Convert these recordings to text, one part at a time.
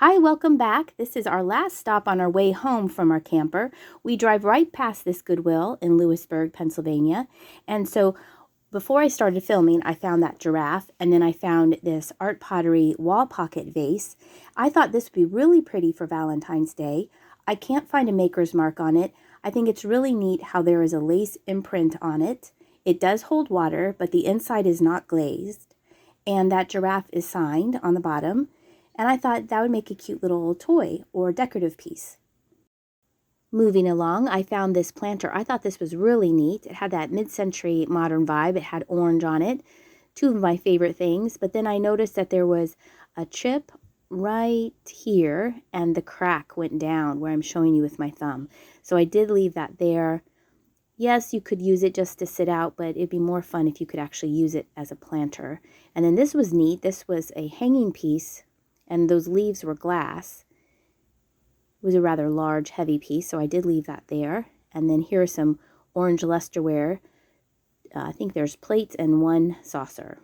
Hi, welcome back. This is our last stop on our way home from our camper. We drive right past this Goodwill in Lewisburg, Pennsylvania. And so before I started filming, I found that giraffe, and then I found this art pottery wall pocket vase. I thought this would be really pretty for Valentine's Day. I can't find a maker's mark on it. I think it's really neat how there is a lace imprint on it. It does hold water, but the inside is not glazed. And that giraffe is signed on the bottom. And I thought that would make a cute little toy or decorative piece. Moving along, I found this planter. I thought this was really neat. It had that mid-century modern vibe. It had orange on it, two of my favorite things. But then I noticed that there was a chip right here, and the crack went down where I'm showing you with my thumb. So I did leave that there. Yes, you could use it just to sit out, but it'd be more fun if you could actually use it as a planter. And then this was neat. This was a hanging piece, and those leaves were glass. It was a rather large, heavy piece, so I did leave that there. And then here are some orange lusterware. I think there's plates and one saucer.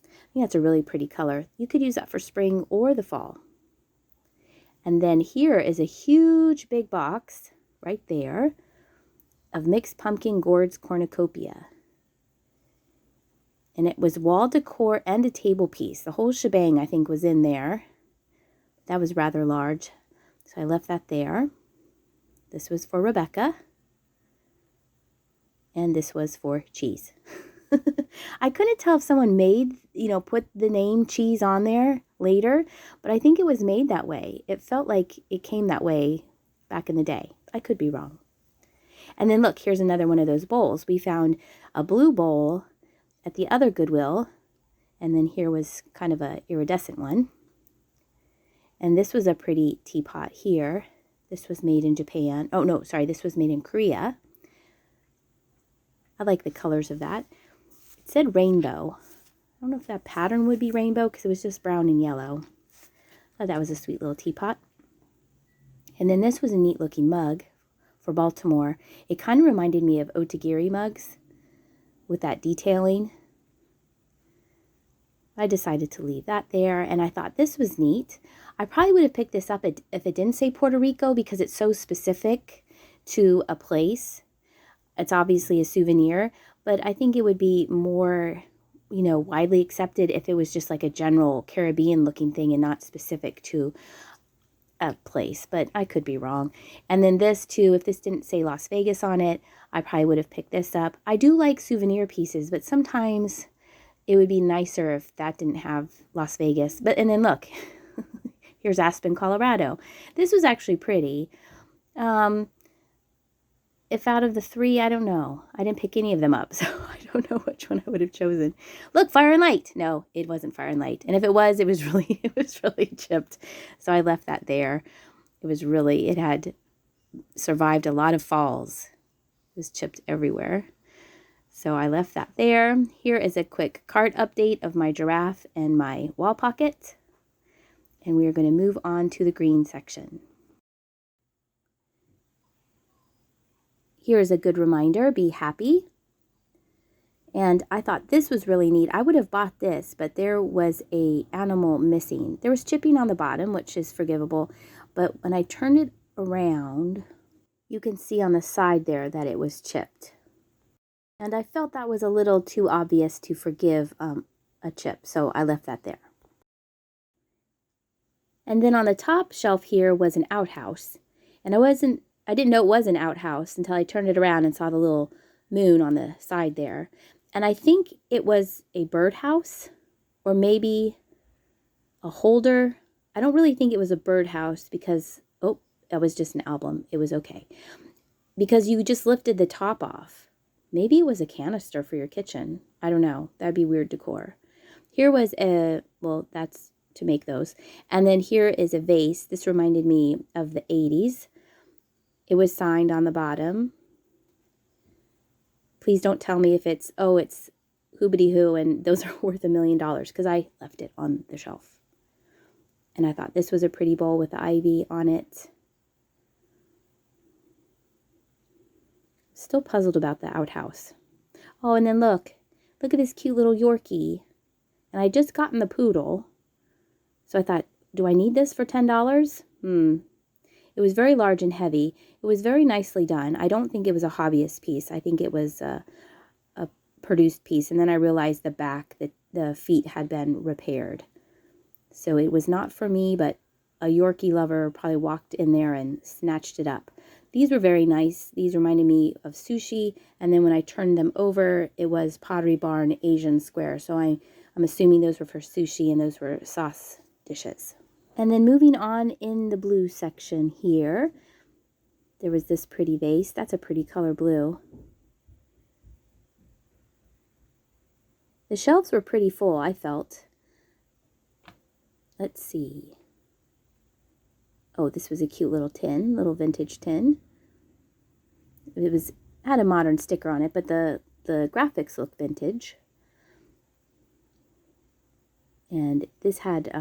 I think that's a really pretty color. You could use that for spring or the fall. And then here is a huge big box right there of mixed pumpkin gourds cornucopia. And it was wall decor and a table piece. The whole shebang, I think, was in there. That was rather large, so I left that there. This was for Rebecca. And this was for Cheese. I couldn't tell if someone made, put the name Cheese on there later, but I think it was made that way. It felt like it came that way back in the day. I could be wrong. And then look, here's another one of those bowls. We found a blue bowl at the other Goodwill, and then here was kind of a iridescent one. And this was a pretty teapot here. This was made in Japan. Oh, no, sorry, this was made in Korea. I like the colors of that. It said rainbow. I don't know if that pattern would be rainbow because it was just brown and yellow. Oh, that was a sweet little teapot. And then this was a neat looking mug for Baltimore. It kind of reminded me of Otagiri mugs with that detailing. I decided to leave that there, and I thought this was neat. I probably would have picked this up if it didn't say Puerto Rico because it's so specific to a place. It's obviously a souvenir, but I think it would be more, widely accepted if it was just like a general Caribbean looking thing and not specific to a place, but I could be wrong. And then this too, if this didn't say Las Vegas on it, I probably would have picked this up. I do like souvenir pieces, but sometimes it would be nicer if that didn't have Las Vegas. And then look, here's Aspen, Colorado. This was actually pretty. If out of the three, I don't know. I didn't pick any of them up, so I don't know which one I would have chosen. Look, Fire and Light. No, it wasn't Fire and Light. And if it was really chipped. So I left that there. It had survived a lot of falls. It was chipped everywhere. So I left that there. Here is a quick cart update of my giraffe and my wall pocket. And we are going to move on to the green section. Here is a good reminder, be happy. And I thought this was really neat. I would have bought this, but there was an animal missing. There was chipping on the bottom, which is forgivable. But when I turned it around, you can see on the side there that it was chipped. And I felt that was a little too obvious to forgive a chip, so I left that there. And then on the top shelf here was an outhouse. And I didn't know it was an outhouse until I turned it around and saw the little moon on the side there. And I think it was a birdhouse or maybe a holder. I don't really think it was a birdhouse because, that was just an album. It was okay. Because you just lifted the top off. Maybe it was a canister for your kitchen. I don't know. That'd be weird decor. Here was that's to make those. And then here is a vase. This reminded me of the 80s. It was signed on the bottom. Please don't tell me if it's hoobity hoo and those are worth $1 million because I left it on the shelf. And I thought this was a pretty bowl with the ivy on it. Still puzzled about the outhouse. Oh, and then look at this cute little Yorkie. And I just gotten the poodle. So I thought, do I need this for $10? It was very large and heavy. It was very nicely done. I don't think it was a hobbyist piece. I think it was a produced piece. And then I realized the back, that the feet had been repaired. So it was not for me, but a Yorkie lover probably walked in there and snatched it up. These were very nice. These reminded me of sushi. And then when I turned them over, it was Pottery Barn Asian Square. So I'm assuming those were for sushi and those were sauce dishes. And then moving on in the blue section here, there was this pretty vase. That's a pretty color blue. The shelves were pretty full, I felt. Let's see. Oh, this was a cute little tin, little vintage tin. It had a modern sticker on it, but the graphics look vintage. And this had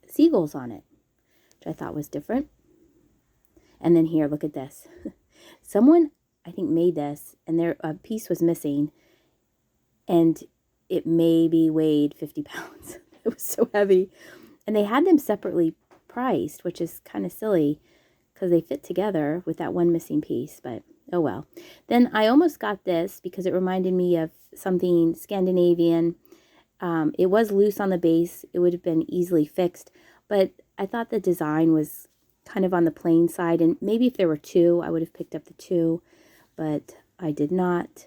seagulls on it, which I thought was different. And then here, look at this. Someone, I think, made this, and a piece was missing, and it maybe weighed 50 pounds. It was so heavy. And they had them separately priced, which is kind of silly because they fit together with that one missing piece, but oh well. Then I almost got this because it reminded me of something Scandinavian. It was loose on the base. It would have been easily fixed, but I thought the design was kind of on the plain side, and maybe if there were two, I would have picked up the two, but I did not.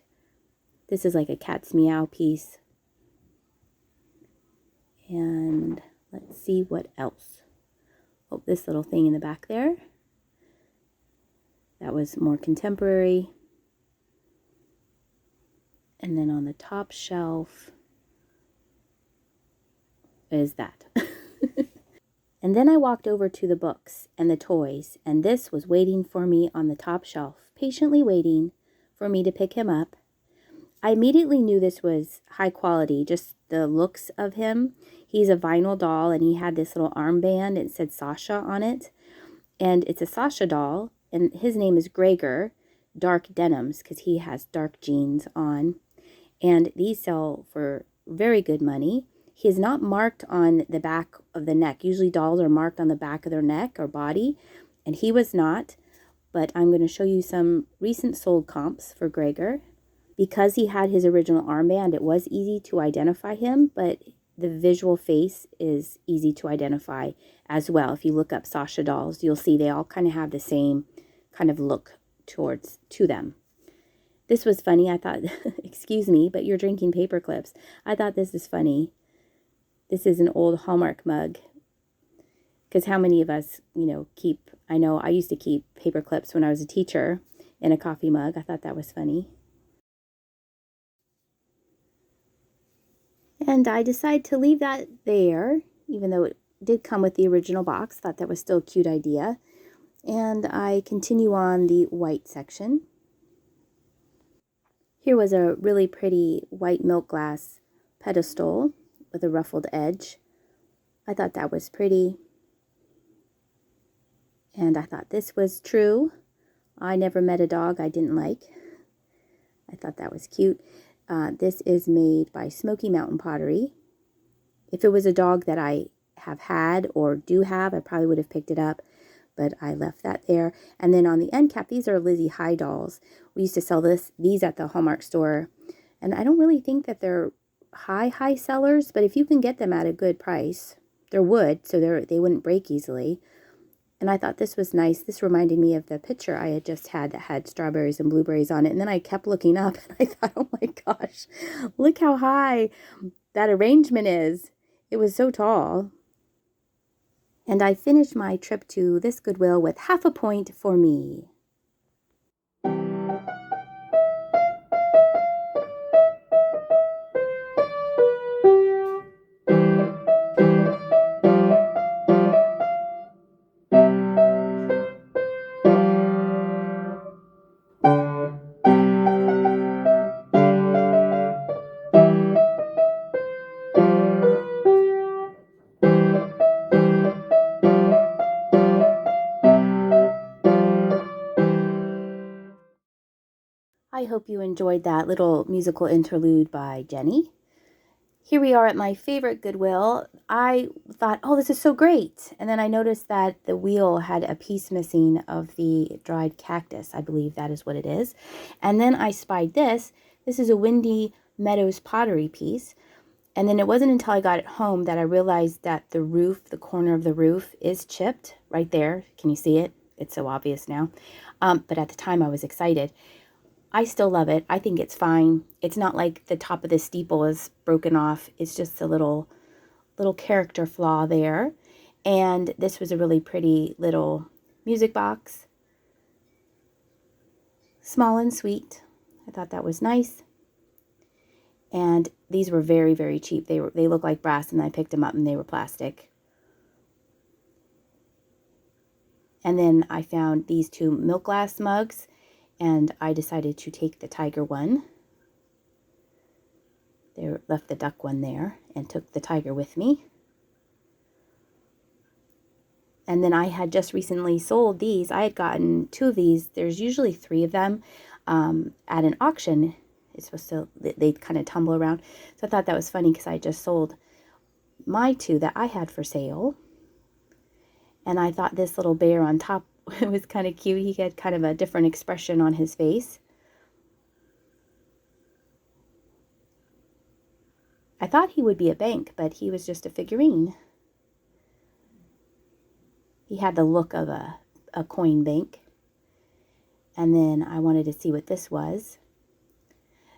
This is like a cat's meow piece. And let's see what else. Oh, this little thing in the back there. That was more contemporary. And then on the top shelf is that. And then I walked over to the books and the toys, and this was waiting for me on the top shelf, patiently waiting for me to pick him up. I immediately knew this was high quality, just the looks of him. He's a vinyl doll, and he had this little armband. It said Sasha on it, and it's a Sasha doll, and his name is Gregor, dark denims, because he has dark jeans on, and these sell for very good money. He is not marked on the back of the neck. Usually dolls are marked on the back of their neck or body, and he was not, but I'm going to show you some recent sold comps for Gregor. Because he had his original armband, it was easy to identify him, but the visual face is easy to identify as well. If you look up Sasha dolls, you'll see they all kind of have the same kind of look to them. This was funny. I thought, excuse me, but you're drinking paper clips. I thought this is funny. This is an old Hallmark mug. Because how many of us, keep, I know I used to keep paper clips when I was a teacher in a coffee mug. I thought that was funny. And I decided to leave that there, even though it did come with the original box. Thought that was still a cute idea. And I continue on the white section. Here was a really pretty white milk glass pedestal with a ruffled edge. I thought that was pretty. And I thought this was true. I never met a dog I didn't like. I thought that was cute. This is made by Smoky Mountain Pottery. If it was a dog that I have had or do have, I probably would have picked it up, but I left that there. And then on the end cap, these are Lizzie High dolls. We used to sell these at the Hallmark store, and I don't really think that they're high sellers, but if you can get them at a good price, they're wood, so they wouldn't break easily. And I thought this was nice. This reminded me of the picture I had just had that had strawberries and blueberries on it. And then I kept looking up and I thought, oh my gosh, look how high that arrangement is. It was so tall. And I finished my trip to this Goodwill with half a point for me. I hope you enjoyed that little musical interlude by Jenny. Here we are at my favorite Goodwill. I thought, oh, this is so great. And then I noticed that the wheel had a piece missing of the dried cactus. I believe that is what it is. And then I spied this. This is a Windy Meadows pottery piece. And then it wasn't until I got it home that I realized that the roof, the corner of the roof is chipped right there. Can you see it? It's so obvious now. But at the time I was excited. I still love it. I think it's fine. It's not like the top of the steeple is broken off. It's just a little character flaw there. And this was a really pretty little music box. Small and sweet. I thought that was nice. And these were very, very cheap. They look like brass, and I picked them up and they were plastic. And then I found these two milk glass mugs, and I decided to take the tiger one. They left the duck one there and took the tiger with me. And then I had just recently sold these. I had gotten 2 of these. There's usually 3 of them at an auction. It's supposed to, they kind of tumble around. So I thought that was funny because I just sold my 2 that I had for sale. And I thought this little bear on top was kind of cute. He had kind of a different expression on his face. I thought he would be a bank, but he was just a figurine. He had the look of a coin bank. And then I wanted to see what this was.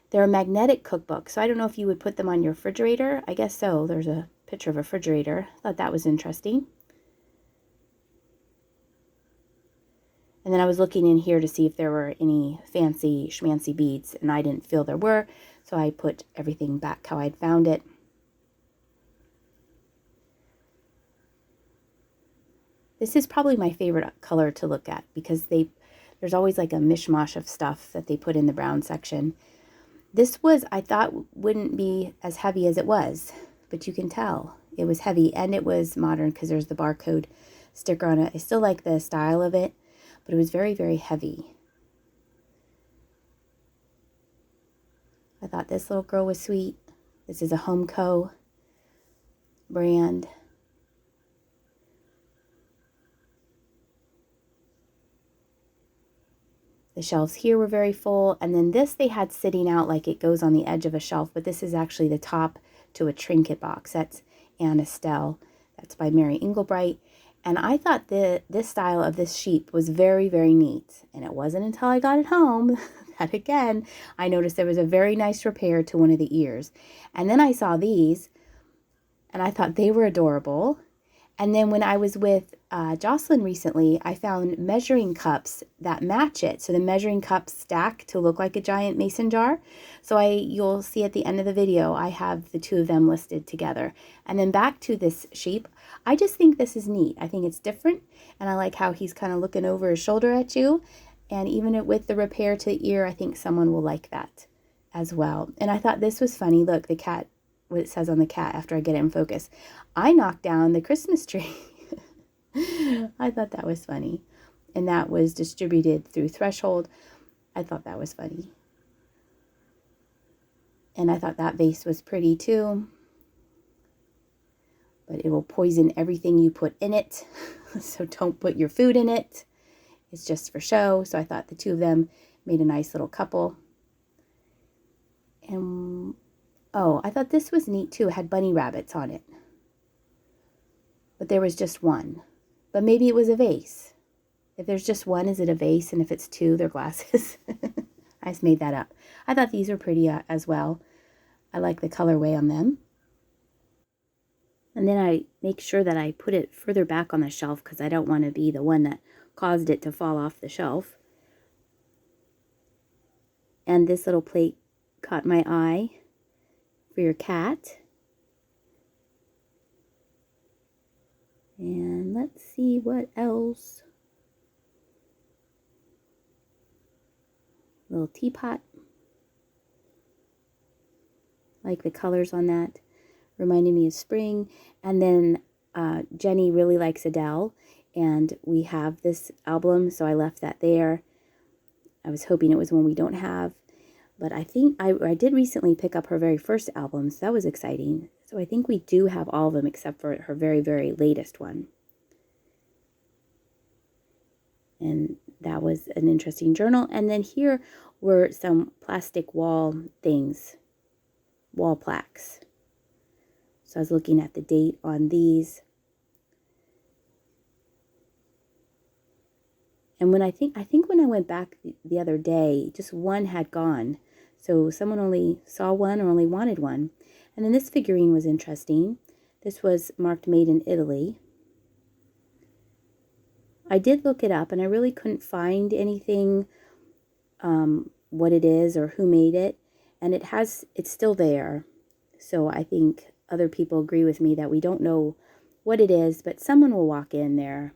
They're a magnetic cookbook, so I don't know if you would put them on your refrigerator. I guess so. There's a picture of a refrigerator. I thought that was interesting. And then I was looking in here to see if there were any fancy schmancy beads, and I didn't feel there were, so I put everything back how I'd found it. This is probably my favorite color to look at because there's always like a mishmash of stuff that they put in the brown section. This was, I thought, wouldn't be as heavy as it was, but you can tell it was heavy, and it was modern because there's the barcode sticker on it. I still like the style of it, but it was very, very heavy. I thought this little girl was sweet. This is a Homeco brand. The shelves here were very full, and then this they had sitting out like it goes on the edge of a shelf, but this is actually the top to a trinket box. That's Anne Estelle. That's by Mary Inglebright. And I thought this style of this sheep was very, very neat. And it wasn't until I got it home that, again, I noticed there was a very nice repair to one of the ears. And then I saw these, and I thought they were adorable. And then when I was with Jocelyn recently, I found measuring cups that match it. So the measuring cups stack to look like a giant mason jar. So you'll see at the end of the video, I have the 2 of them listed together. And then back to this sheep. I just think this is neat. I think it's different. And I like how he's kind of looking over his shoulder at you. And even with the repair to the ear, I think someone will like that as well. And I thought this was funny. Look, the cat, what it says on the cat after I get it in focus. I knocked down the Christmas tree. I thought that was funny. And that was distributed through Threshold. I thought that was funny. And I thought that vase was pretty too. But it will poison everything you put in it. So don't put your food in it. It's just for show. So I thought the 2 of them made a nice little couple. And oh, I thought this was neat too. It had bunny rabbits on it. But there was just one. But maybe it was a vase. If there's just one, is it a vase? And if it's 2, they're glasses. I just made that up. I thought these were pretty as well. I like the colorway on them. And then I make sure that I put it further back on the shelf because I don't want to be the one that caused it to fall off the shelf. And this little plate caught my eye for your cat. And let's see what else. Little teapot. Like the colors on that. Reminded me of spring. And then Jenny really likes Adele. And we have this album, so I left that there. I was hoping it was one we don't have. But I think I did recently pick up her very first album, so that was exciting. So I think we do have all of them except for her very, very latest one. And that was an interesting journal. And then here were some plastic wall things, wall plaques. So I was looking at the date on these. And when I think when I went back the other day, just one had gone. So someone only saw one or only wanted one. And then this figurine was interesting. This was marked made in Italy. I did look it up and I really couldn't find anything, what it is or who made it. And it's still there. So I think other people agree with me that we don't know what it is, but someone will walk in there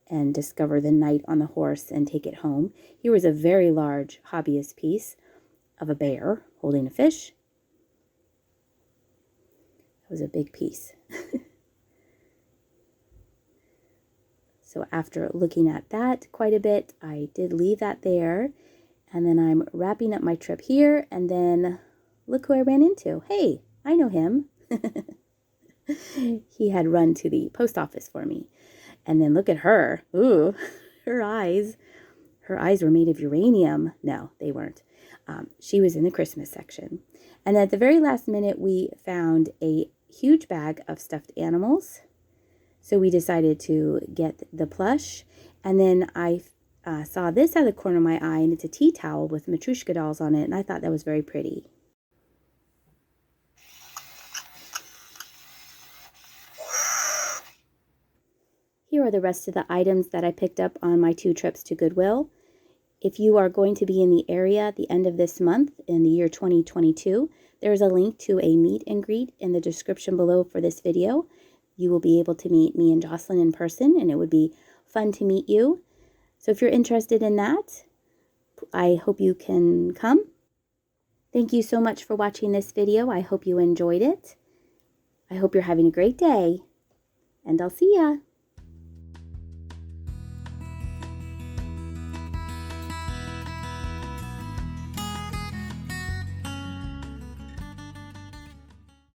and discover the knight on the horse and take it home. Here was a very large hobbyist piece of a bear holding a fish. That was a big piece. So after looking at that quite a bit, I did leave that there. And then I'm wrapping up my trip here. And then look who I ran into. Hey, I know him. He had run to the post office for me. And then look at her. Ooh, her eyes. Her eyes were made of uranium. No, they weren't. She was in the Christmas section. And at the very last minute, we found a huge bag of stuffed animals. So we decided to get the plush. And then I saw this out of the corner of my eye, and it's a tea towel with Matryoshka dolls on it. And I thought that was very pretty. Here are the rest of the items that I picked up on my 2 trips to Goodwill. If you are going to be in the area at the end of this month in the year 2022, there is a link to a meet and greet in the description below for this video. You will be able to meet me and Jocelyn in person, and it would be fun to meet you. So if you're interested in that, I hope you can come. Thank you so much for watching this video. I hope you enjoyed it. I hope you're having a great day, and I'll see ya.